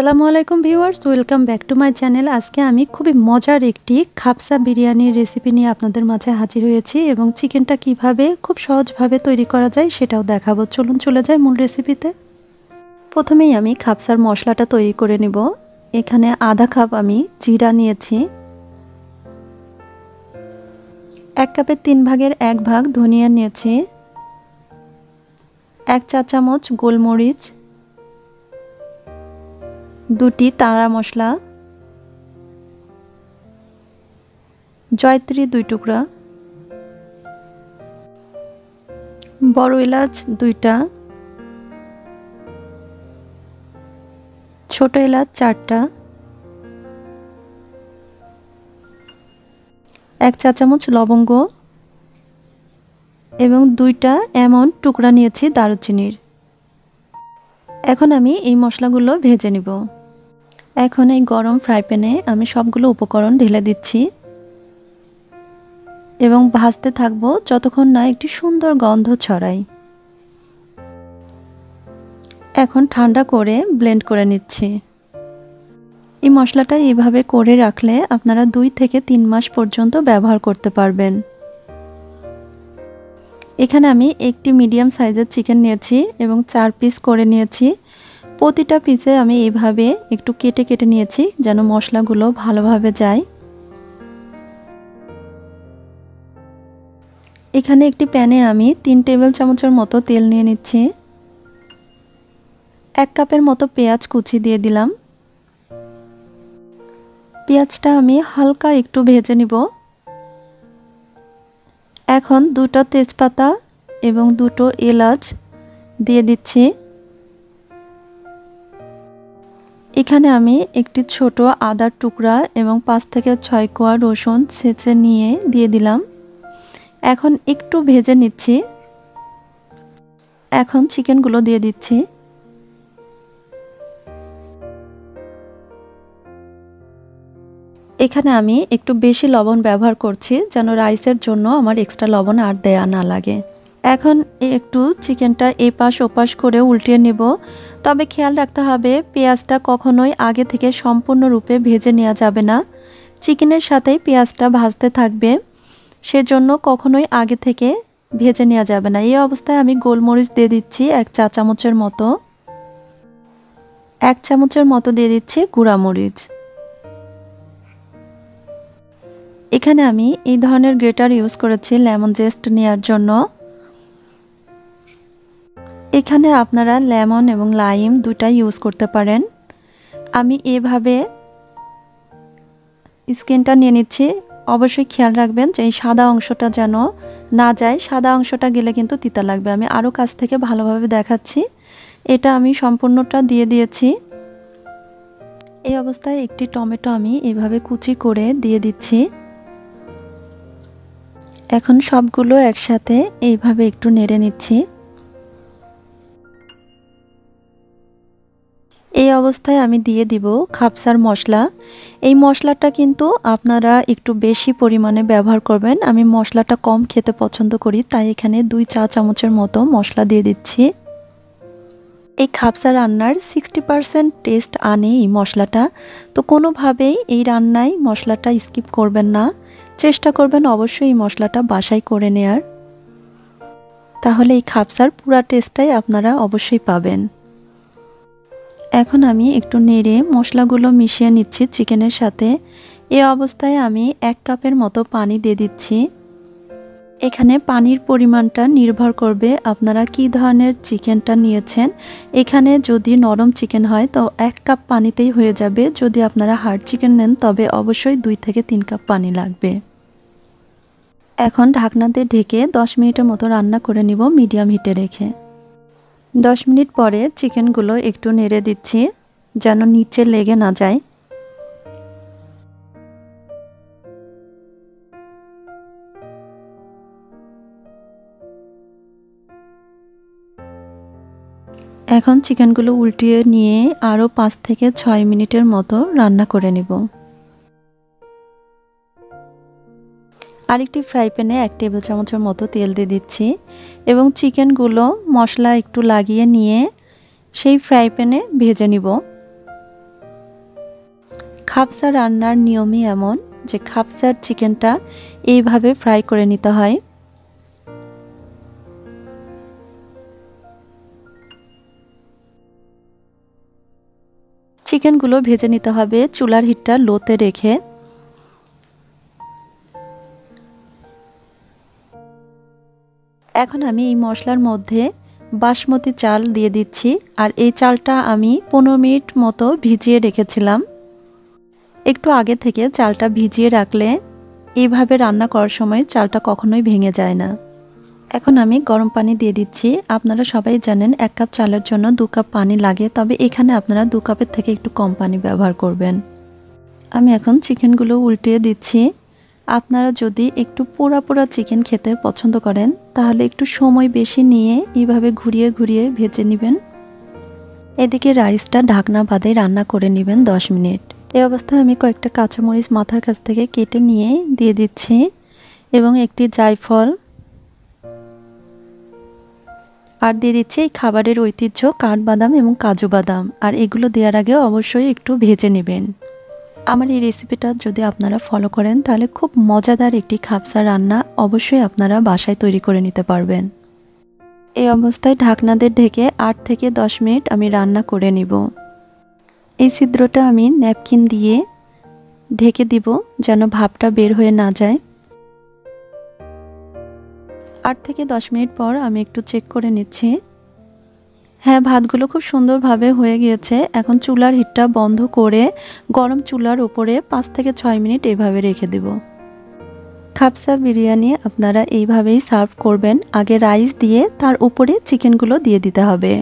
আসসালামু আলাইকুম viewers, welcome back to my channel. আজকে আমি খুবই মজার একটি খাবসা বিরিয়ানির রেসিপি নিয়ে আপনাদের মাঝে হাজির হয়েছি এবং চিকেনটা কিভাবে খুব সহজভাবে তৈরি করা যায় সেটাও দেখাবো। চলুন চলে যাই মূল রেসিপিতে। প্রথমেই আমি খাবসার মশলাটা তৈরি করে নেব। এখানে আধা কাপ আমি জিরা নিয়েছি, 1 কাপের 3 ভাগের 1 ভাগ ধনিয়া নিয়েছি, 1 চা চামচ গোলমরিচ, 2টি তাড়া মশলা, জয়ত্রী 2 টুকরা, বড় এলাচ 2টা, ছোট এলাচ 4টা, 1 চা চামচ লবঙ্গ এবং 2টা এমন টুকরা নিয়েছি দারুচিনির। এখন আমি এই মশলাগুলো ভেজে নিব। এখন এই গরম ফ্রাই প্যানে আমি সবগুলো উপকরণ ঢেলে দিচ্ছি এবং ভাজতে থাকবো যতক্ষণ না একটি সুন্দর গন্ধ ছড়ায়। এখন ঠান্ডা করে ব্লেন্ড করে নিচ্ছি। এই মশলাটা এইভাবে করে রাখলে আপনারা 2 থেকে 3 মাস পর্যন্ত ব্যবহার করতে পারবেন। এখানে আমি একটি মিডিয়াম সাইজের চিকেন নিয়েছি এবং 4 পিস করে নিয়েছি। প্রতিটা পিসে আমি এইভাবে একটু কেটে কেটে নিয়েছি যেন মশলাগুলো ভালোভাবে যায়। এখানে একটি প্যানে আমি 3 টেবিল চামচের মতো তেল নিয়ে নিচ্ছি। 1 কাপের মতো পেঁয়াজ কুচি দিয়ে দিলাম। পেঁয়াজটা আমি হালকা একটু ভেজে নিব। এখন 2টা তেজপাতা এবং 2টো এলাচ দিয়ে দিচ্ছি। এখানে আমি একটি ছোট আদার টুকরা এবং 5 থেকে 6 কোয়া রসুন ছেঁচে নিয়ে দিয়ে দিলাম। এখন একটু ভেজে নিচ্ছি। এখন চিকেনগুলো দিয়ে দিচ্ছি। এখানে আমি একটু বেশি লবণ ব্যবহার করছি যেন রাইসের জন্য আমার এক্সট্রা লবণ আর দেয়া না লাগে। এখন একটু চিকেনটা এপাশ ওপাশ করে উল্টিয়ে নেব। তবে খেয়াল রাখতে হবে পেঁয়াজটা কখনোই আগে থেকে সম্পূর্ণরূপে ভেজে নেওয়া যাবে না। চিকেনের সাথেই পেঁয়াজটা ভাজতে থাকবে, সেজন্য কখনোই আগে থেকে ভেজে নেওয়া যাবে না। এই অবস্থায় আমি গোলমরিচ দিয়ে দিচ্ছি 1 চা চামচের মতো, 1 চামচের মতো দিয়ে দিচ্ছি গুঁড়ামরিচ। এখানে আমি এই ধরনের গ্রেটার ইউজ করেছি লেমন জেস্ট নেওয়ার জন্য। এখানে আপনারা লেমন এবং লাইম দুটাই ইউজ করতে পারেন। আমি এভাবে স্কিনটা নিয়ে নিচ্ছি। অবশ্যই খেয়াল রাখবেন যে এই সাদা অংশটা যেন না যায়, সাদা অংশটা গেলে কিন্তু তিতা লাগবে। আমি আরও কাছ থেকে ভালোভাবে দেখাচ্ছি। এটা আমি সম্পূর্ণটা দিয়ে দিয়েছি। এই অবস্থায় একটি টমেটো আমি এভাবে কুচি করে দিয়ে দিচ্ছি। এখন সবগুলো একসাথে এইভাবে একটু নেড়ে নিচ্ছি। এই অবস্থায় আমি দিয়ে দিব খাবসার মশলা। এই মশলাটা কিন্তু আপনারা একটু বেশি পরিমাণে ব্যবহার করবেন। আমি মশলাটা কম খেতে পছন্দ করি, তাই এখানে 2 চা চামচের মতো মশলা দিয়ে দিচ্ছি। এই খাবসা রান্নার 60% টেস্ট আনে এই মশলাটা, তো কোনোভাবেই এই রান্নায় মশলাটা স্কিপ করবেন না। চেষ্টা করবেন অবশ্যই এই মশলাটা বাসায় করে নেয়ার, তাহলে এই খাবসার পুরা টেস্টটাই আপনারা অবশ্যই পাবেন। এখন আমি একটু নেড়ে মশলাগুলো মিশিয়ে নিচ্ছি চিকেনের সাথে। এই অবস্থায় আমি 1 কাপের মতো পানি দিয়ে দিচ্ছি। এখানে পানির পরিমাণটা নির্ভর করবে আপনারা কি ধরনের চিকেনটা নিয়েছেন। এখানে যদি নরম চিকেন হয় তো 1 কাপ পানিতেই হয়ে যাবে। যদি আপনারা হার্ড চিকেন নেন তবে অবশ্যই 2 থেকে 3 কাপ পানি লাগবে। এখন ঢাকনা দিয়ে ঢেকে 10 মিনিটের মতো রান্না করে নিব মিডিয়াম হিটে রেখে। 10 মিনিট পরে চিকেনগুলো একটু নেড়ে দিচ্ছি যেন নিচে লেগে না যায়। এখন চিকেনগুলো উল্টিয়ে নিয়ে আরও 5 থেকে 6 মিনিটের মতো রান্না করে নেব। আরেকটি ফ্রাই প্যানে 1 টেবিল চামচের মতো তেল দিয়ে দিচ্ছি এবং চিকেনগুলো মশলা একটু লাগিয়ে নিয়ে সেই ফ্রাই প্যানে ভেজে নিব। খাবসা রান্নার নিয়মই এমন যে খাবসার চিকেনটা এইভাবে ফ্রাই করে নিতে হয়। চিকেনগুলো ভেজে নিতে হবে চুলার হিটটা লোতে রেখে। এখন আমি এই মশলার মধ্যে বাসমতি চাল দিয়ে দিচ্ছি, আর এই চালটা আমি 15 মিনিট মতো ভিজিয়ে রেখেছিলাম। একটু আগে থেকে চালটা ভিজিয়ে রাখলে এইভাবে রান্না করার সময় চালটা কখনোই ভেঙে যায় না। এখন আমি গরম পানি দিয়ে দিচ্ছি। আপনারা সবাই জানেন 1 কাপ চালের জন্য 2 কাপ পানি লাগে, তবে এখানে আপনারা 2 কাপের থেকে একটু কম পানি ব্যবহার করবেন। আমি এখন চিকেনগুলো উল্টিয়ে দিচ্ছি। আপনারা যদি একটু পোড়া পোড়া চিকেন খেতে পছন্দ করেন তাহলে একটু সময় বেশি নিয়ে এইভাবে ঘুরিয়ে ঘুরিয়ে ভেজে নেবেন। এদিকে রাইসটা ঢাকনা বাঁধে রান্না করে নেবেন 10 মিনিট। এই অবস্থায় আমি কয়েকটা কাঁচামরিচ মাথার কাছ থেকে কেটে নিয়ে দিয়ে দিচ্ছি এবং একটি জায়ফল, আর দিয়ে দিচ্ছি এই খাবারের ঐতিহ্য কাঠবাদাম এবং কাজু বাদাম। আর এগুলো দেওয়ার আগে অবশ্যই একটু ভেজে নেবেন। আমার এই রেসিপিটা যদি আপনারা ফলো করেন তাহলে খুব মজাদার একটি খাবসা রান্না অবশ্যই আপনারা বাসায় তৈরি করে নিতে পারবেন। এই অবস্থায় ঢাকনা দিয়ে ঢেকে 8 থেকে 10 মিনিট আমি রান্না করে নিব। এই ছিদ্রটা আমি ন্যাপকিন দিয়ে ঢেকে দিব যেন ভাপটা বের হয়ে না যায়। 8 থেকে 10 মিনিট পর আমি একটু চেক করে নিচ্ছি। হ্যাঁ, ভাতগুলো খুব সুন্দরভাবে হয়ে গিয়েছে। এখন চুলার হিটটা বন্ধ করে গরম চুলার উপরে 5 থেকে 6 মিনিট এইভাবে রেখে দেব। খাবসা বিরিয়ানি আপনারা এইভাবেই সার্ভ করবেন। আগে রাইস দিয়ে তার উপরে চিকেনগুলো দিয়ে দিতে হবে।